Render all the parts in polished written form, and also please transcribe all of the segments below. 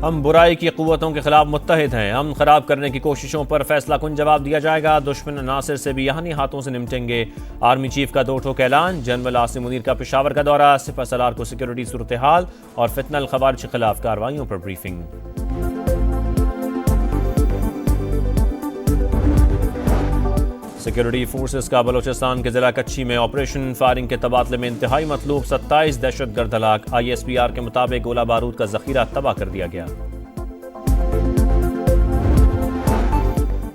हम बुराई की क़ुव्वतों के खिलाफ मुत्तहिद हैं। हम खराब करने की कोशिशों पर फैसला कुन जवाब दिया जाएगा। दुश्मन नासिर से भी यहानी हाथों से निपटेंगे। आर्मी चीफ का 2 ठोक ऐलान। जनरल आसिम मुनीर का पेशावर का दौरा। सिपह सलार को सिक्योरिटी सूरत हाल और फितनल खवारिज के खिलाफ कार्रवाइयों पर ब्रीफिंग। सिक्योरिटी फोर्सेस का बलोचिस्तान के जिला कच्ची में ऑपरेशन। फायरिंग के तबादले में इंतहाई मतलूब 27 दहशतगर्द हलाक। ISPR के मुताबिक गोला बारूद का जखीरा तबाह कर दिया गया।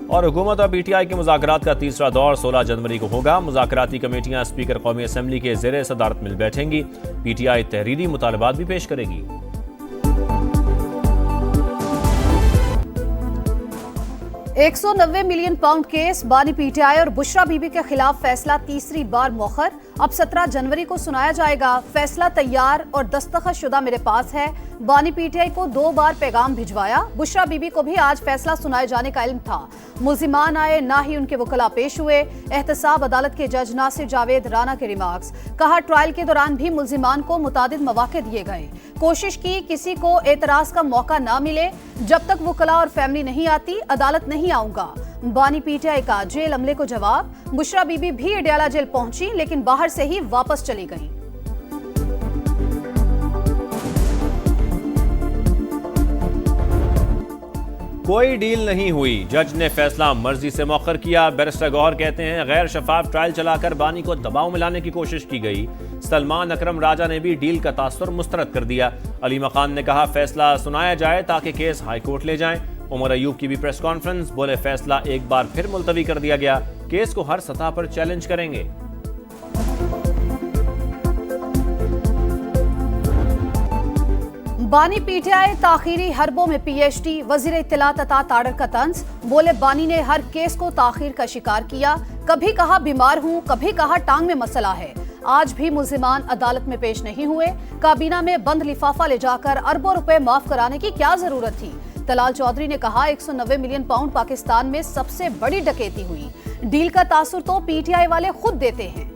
और हुकूमत और PTI के मुज़ाकरात का तीसरा दौर 16 जनवरी को होगा। मुज़ाकराती कमेटियां स्पीकर कौमी असम्बली के ज़ेरे सदारत मिल बैठेंगी। PTI तहरीरी मुतालबात भी पेश करेगी। £190 मिलियन केस। बानी PTI और बुशरा बीबी के खिलाफ फैसला तीसरी बार मौखर। अब 17 जनवरी को सुनाया जाएगा। फैसला तैयार और दस्तखत शुदा मेरे पास है। बानी PTI को 2 बार पैगाम भिजवाया। बुशरा बीबी को भी आज फैसला सुनाए जाने का इल्म था। मुल्जिमान आए, ना ही उनके वकला पेश हुए। एहतसाब अदालत के जज नासिर जावेद राना के रिमार्क्स। कहा, ट्रायल के दौरान भी मुल्जिमान को मुतादिद मौके दिए गए। कोशिश की किसी को एतराज का मौका ना मिले। जब तक वकला और फैमिली नहीं आती, अदालत नहीं आऊंगा। बानी PTI का जेल अमले को जवाब। बुशरा बीबी भी अडयाला जेल पहुंची, लेकिन बाहर से ही वापस चली गईं। कोई डील नहीं हुई। जज ने फैसला मर्जी से मौखर किया। बैरिस्टर गौहर कहते हैं, गैर शफाफ ट्रायल चलाकर बानी को दबाव में लाने की कोशिश की गई। सलमान अकरम राजा ने भी डील का तासुर मुस्तरद कर दिया। अली मकान ने कहा, फैसला सुनाया जाए ताकि केस हाई कोर्ट ले जाएं। उमर अयूब की भी प्रेस कॉन्फ्रेंस। बोले, फैसला एक बार फिर मुलतवी कर दिया गया। केस को हर सतह पर चैलेंज करेंगे। बानी PTI ताखीरी हरबों में PhD। वजीर इत्तलात अता ताड़र का तंज। बोले, बानी ने हर केस को ताखीर का शिकार किया। कभी कहा बीमार हूं, कभी कहा टांग में मसला है। आज भी मुल्जिमान अदालत में पेश नहीं हुए। काबीना में बंद लिफाफा ले जाकर अरबों रुपए माफ कराने की क्या जरूरत थी। तलाल चौधरी ने कहा, £190 मिलियन पाकिस्तान में सबसे बड़ी डकैती हुई। डील का तासुर तो PTI वाले खुद देते हैं।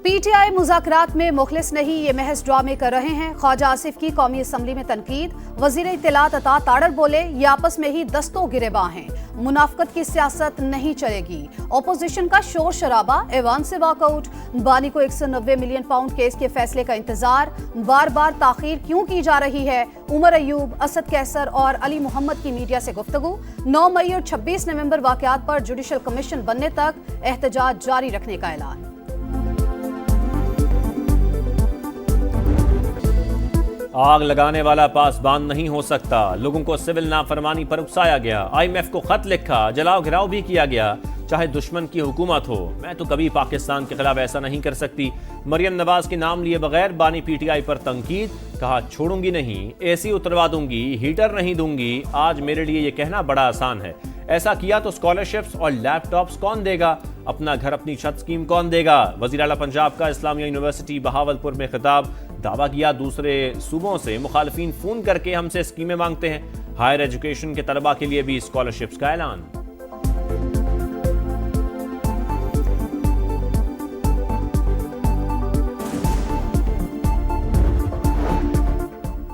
PTI मुज़ाकरात में मुखलिस नहीं, ये महज ड्रामे कर रहे हैं। ख्वाजा आसिफ की कौमी असम्बली में तनकीद। वजीर इत्तलात अता ताड़र बोले, ये आपस में ही दस्तों गिरेबां हैं। मुनाफकत की सियासत नहीं चलेगी। ओपोजिशन का शोर शराबा, ऐवान से वॉकआउट। बानी को £190 मिलियन केस के फैसले का इंतजार। बार बार ताखीर क्यों की जा रही है। उमर अयूब, असद कैसर और अली मोहम्मद की मीडिया से गुफ्तगू। 9 मई और 26 नवंबर वाकयात पर जुडिशल कमीशन बनने तक एहतजाज जारी रखने का ऐलान। आग लगाने वाला पासबान नहीं हो सकता। लोगों को सिविल नाफरमानी पर उकसाया गया। IMF को खत लिखा, जलाओ घिराव भी किया गया। चाहे दुश्मन की हुकूमत हो, मैं तो कभी पाकिस्तान के खिलाफ ऐसा नहीं कर सकती। मरियम नवाज के नाम लिए बगैर बानी PTI पर तंकीद। कहा, छोड़ूंगी नहीं, AC उतरवा दूंगी, हीटर नहीं दूंगी। आज मेरे लिए ये कहना बड़ा आसान है। ऐसा किया तो स्कॉलरशिप्स और लैपटॉप्स कौन देगा? अपना घर अपनी छत स्कीम कौन देगा? वज़ीर आला पंजाब का इस्लामिया यूनिवर्सिटी बहावलपुर में खिताब। दावा किया, दूसरे सूबों से मुखालिफिन फोन करके हमसे स्कीमें मांगते हैं। हायर एजुकेशन के तलबा के लिए भी स्कॉलरशिप्स का ऐलान।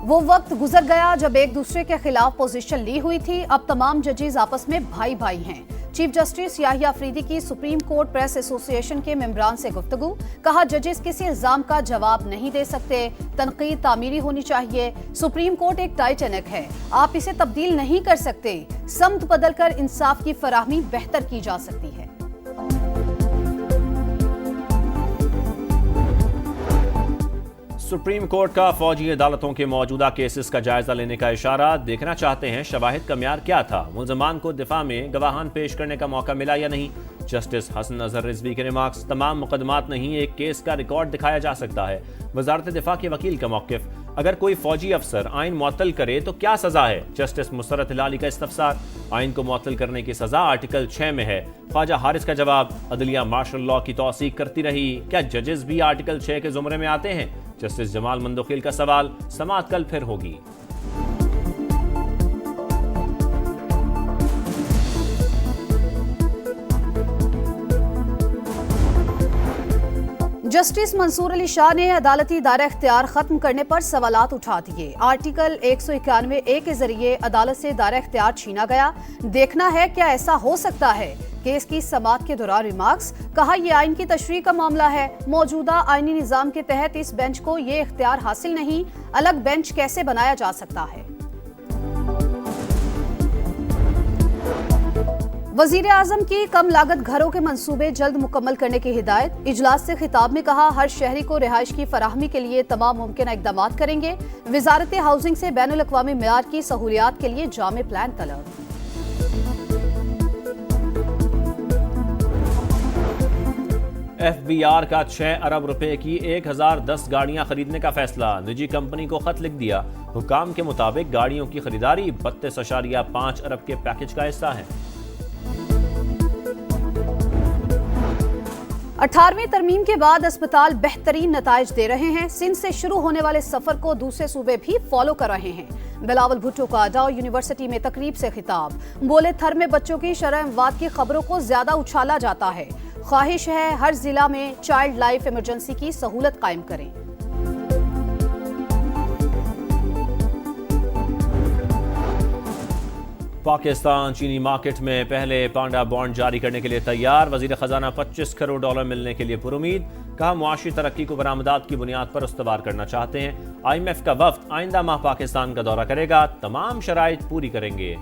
वो वक्त गुजर गया जब एक दूसरे के खिलाफ पोजीशन ली हुई थी। अब तमाम जजेस आपस में भाई भाई हैं। चीफ जस्टिस याहिया अफरीदी की सुप्रीम कोर्ट प्रेस एसोसिएशन के मेंबरान से गुफ्तगू। कहा, जजेस किसी इल्जाम का जवाब नहीं दे सकते। तनकीद तामीरी होनी चाहिए। सुप्रीम कोर्ट एक टाइटैनिक है, आप इसे तब्दील नहीं कर सकते। समत बदलकर इंसाफ की फराहमी बेहतर की जा सकती है। सुप्रीम कोर्ट का फौजी अदालतों के मौजूदा केसेस का जायजा लेने का इशारा। देखना चाहते हैं शवाहिद का म्यार क्या था। मुल्ज़मान को दिफा में गवाहान पेश करने का मौका मिला या नहीं। जस्टिस हसन अजहर रिजवी के रिमार्क्स। तमाम मुकदमात नहीं, एक केस का रिकॉर्ड दिखाया जा सकता है। वजारत दिफा के वकील का मौक़िफ़। अगर कोई फौजी अफसर आइन मुअत्तल करे तो क्या सजा है? जस्टिस मुसर्रत हिलाली का इस्तफसार। आइन को मुअत्तल करने की सजा आर्टिकल 6 में है। ख्वाजा हारिस का जवाब। अदलिया मार्शल लॉ की तौसीक करती रही, क्या जजेस भी आर्टिकल 6 के जुमरे में आते हैं? जस्टिस जमाल मंदोखिल का सवाल। समाअत कल फिर होगी। जस्टिस मंसूर अली शाह ने अदालती दायरा इख्तियार खत्म करने पर सवालात उठा दिए। आर्टिकल 191A के जरिए अदालत से दायरा इख्तियार छीना गया। देखना है क्या ऐसा हो सकता है। केस की समाअत के दौरान रिमार्क्स, कहा यह आइन की तशरीह का मामला है। मौजूदा आईनी निजाम के तहत इस बेंच को ये इख्तियार हासिल नहीं, अलग बेंच कैसे बनाया जा सकता है। वजीर आजम की कम लागत घरों के मंसूबे जल्द मुकम्मल करने की हिदायत। इजलास से खिताब में कहा, हर शहरी को रिहाइश की फराहमी के लिए तमाम मुमकिन इकदाम करेंगे। वजारत हाउसिंग से बैनुल अक़वामी मेयार की सहूलियात के लिए जामे प्लान तलब। FBR का 6 अरब रुपए की 1010 गाड़ियां खरीदने का फैसला। निजी कंपनी को खत लिख दिया। हुकाम के मुताबिक गाड़ियों की खरीदारी 32.5 अरब के पैकेज का हिस्सा है। 18वीं तरमीम के बाद अस्पताल बेहतरीन नताइज दे रहे हैं। सिंध से शुरू होने वाले सफर को दूसरे सूबे भी फॉलो कर रहे हैं। बिलावल भुट्टो का डाउ यूनिवर्सिटी में तकरीब से खिताब, बोले थर में बच्चों की शरह अमवात की खबरों को ज्यादा उछाला जाता है। ख्वाहिश है हर जिला में चाइल्ड लाइफ इमरजेंसी की सहूलत कायम करें। पाकिस्तान चीनी मार्केट में पहले पांडा बॉन्ड जारी करने के लिए तैयार। वजीर खजाना 25 करोड़ डॉलर मिलने के लिए पुरुमीद। कहा मुआशी तरक्की को बरामदात की बुनियाद पर उस्तवार करना चाहते हैं। IMF का वफ्द आइंदा माह पाकिस्तान का दौरा करेगा, तमाम शराइत पूरी करेंगे।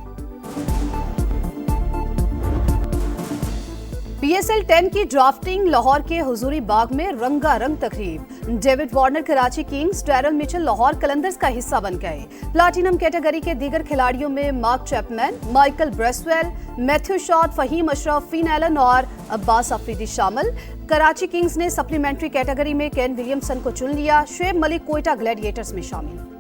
PSL 10 की ड्राफ्टिंग, लाहौर के हुजूरी बाग में रंगारंग तकरीब। David Warner Karachi Kings, Daryl Mitchell Lahore Qalandars का हिस्सा बन गए। प्लाटिनम कैटेगरी के दीगर खिलाड़ियों में Mark Chapman, Michael Bracewell, Matthew Short, Faheem Ashraf, Finn Allen और अब्बास अफरीदी शामिल। कराची किंग्स ने सप्लीमेंट्री कैटेगरी में केन विलियमसन को चुन लिया। शुएब मलिक कोयटा ग्लैडिएटर्स में शामिल।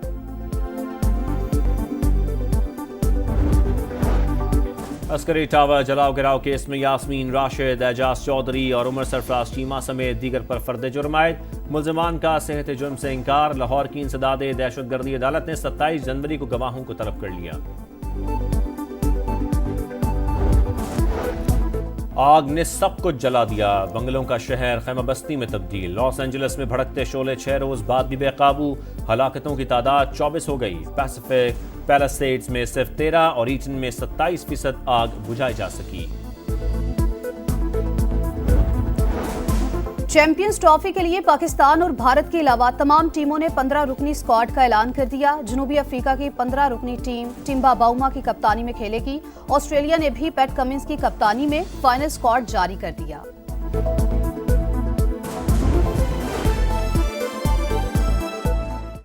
अस्करी टावर जलाओ गिराव केस में यास्मीन राशिद, एजाज चौधरी और उमर सरफराज चीमा समेत दीगर पर फर्द जुर्म आयद। मुल्जिमान का सेहत जुर्म से इंकार। लाहौर की इंसदादे दहशतगर्दी अदालत ने 27 जनवरी को गवाहों को तलब कर लिया। आग ने सब कुछ जला दिया। बंगलों का शहर खैमाबस्ती में तब्दील। लॉस एंजलिस में भड़कते शोले 6 रोज बाद भी बेकाबू। हलाकतों की तादाद 24 हो गई। पैसिफिक पैलिसेड्स में सिर्फ 13 और ईटन में 27% आग बुझाई जा सकी। चैंपियंस ट्रॉफी के लिए पाकिस्तान और भारत के अलावा तमाम टीमों ने 15 रुकनी स्क्वाड का ऐलान कर दिया। जनूबी अफ्रीका की 15 रुकनी टीम टिम्बा बाउमा की कप्तानी में खेलेगी। ऑस्ट्रेलिया ने भी पैट कमिंस की कप्तानी में फाइनल स्क्वाड जारी कर दिया।